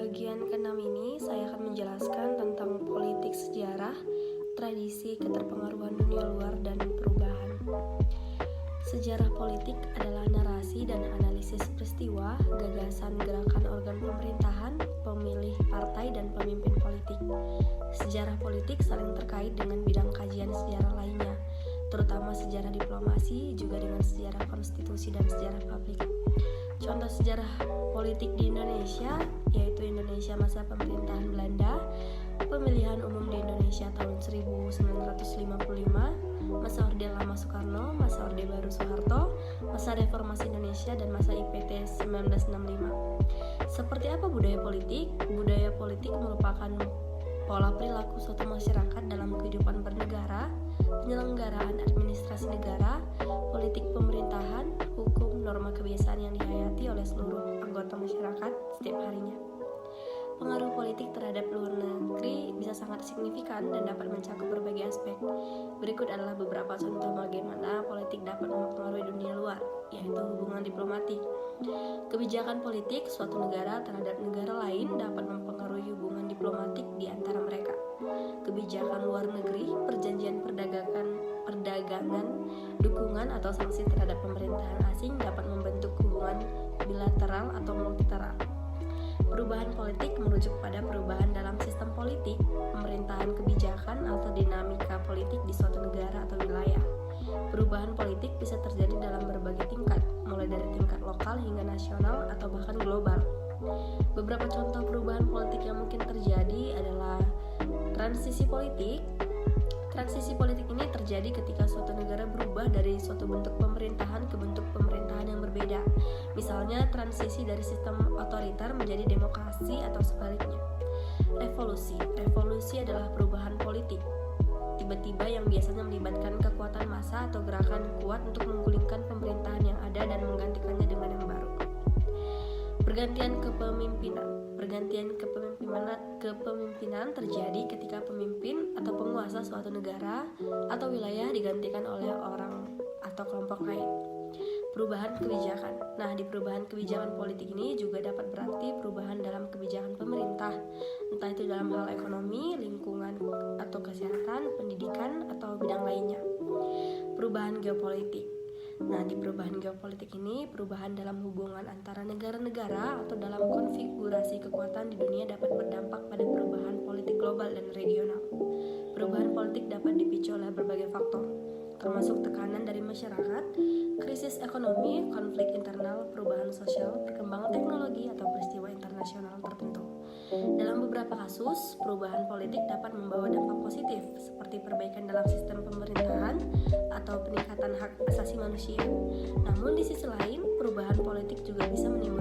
bagian ke-6 ini saya akan menjelaskan tentang politik sejarah, tradisi, keterpengaruhan dunia luar, dan perubahan. Sejarah politik adalah narasi dan analisis peristiwa, gagasan, gerakan organ pemerintahan, pemilih partai, dan pemimpin politik. Sejarah politik saling terkait dengan bidang kajian sejarah lainnya, terutama sejarah diplomasi, juga dengan sejarah konstitusi dan sejarah publik. Contoh sejarah politik di Indonesia yaitu Indonesia masa pemerintahan Belanda, pemilihan umum di Indonesia tahun 1955, masa Orde Lama Soekarno, masa Orde Baru Soeharto, masa Reformasi Indonesia, dan masa IPT 1965. Seperti apa budaya politik? Budaya politik merupakan pola perilaku suatu masyarakat dalam kehidupan bernegara, penyelenggaraan administrasi negara, politik pemerintahan, hukum, norma kebiasaan yang dihayati oleh seluruh anggota masyarakat setiap harinya. Pengaruh politik terhadap luar negeri bisa sangat signifikan dan dapat mencakup berbagai aspek. Berikut adalah beberapa contoh bagaimana politik dapat mempengaruhi dunia luar, yaitu hubungan diplomatik. Kebijakan politik suatu negara terhadap negara lain dapat mempengaruhi hubungan diplomatik di antara mereka. Kebijakan luar negeri, perjanjian perdagangan, dukungan atau sanksi terhadap pemerintahan asing dapat membentuk hubungan bilateral atau multilateral. Perubahan politik merujuk pada perubahan dalam sistem politik, pemerintahan kebijakan atau dinamika politik di suatu negara atau wilayah. Perubahan politik bisa terjadi dalam berbagai tingkat, mulai dari tingkat lokal hingga nasional atau bahkan global. Beberapa contoh perubahan politik yang mungkin terjadi adalah transisi politik. Transisi politik ini terjadi ketika suatu negara berubah dari suatu bentuk pemerintahan ke bentuk pemerintahan yang berbeda. Misalnya transisi dari sistem otoriter menjadi demokrasi atau sebaliknya. Revolusi adalah perubahan politik tiba-tiba yang biasanya melibatkan kekuatan massa atau gerakan kuat untuk menggulingkan pemerintahan yang ada dan menggantikannya dengan yang baru. Pergantian kepemimpinan terjadi ketika pemimpin atau penguasa suatu negara atau wilayah digantikan oleh orang atau kelompok lain. Perubahan kebijakan. Nah, di perubahan kebijakan politik ini juga dapat berarti perubahan dalam kebijakan pemerintah, entah itu dalam hal ekonomi, lingkungan, atau kesehatan, pendidikan, atau bidang lainnya. Perubahan geopolitik. Nah, di perubahan geopolitik ini, perubahan dalam hubungan antara negara-negara atau dalam konfigurasi kekuatan di dunia dapat berdampak pada perubahan politik global dan regional. Perubahan politik dapat dipicu oleh berbagai faktor, termasuk tekanan dari masyarakat, krisis ekonomi, konflik internal, perubahan sosial, perkembangan teknologi, atau peristiwa internasional tertentu. Dalam beberapa kasus, perubahan politik dapat membawa dampak positif, seperti perbaikan dalam sistem pemerintahan atau peningkatan hak asasi manusia. Namun di sisi lain, perubahan politik juga bisa menimbulkan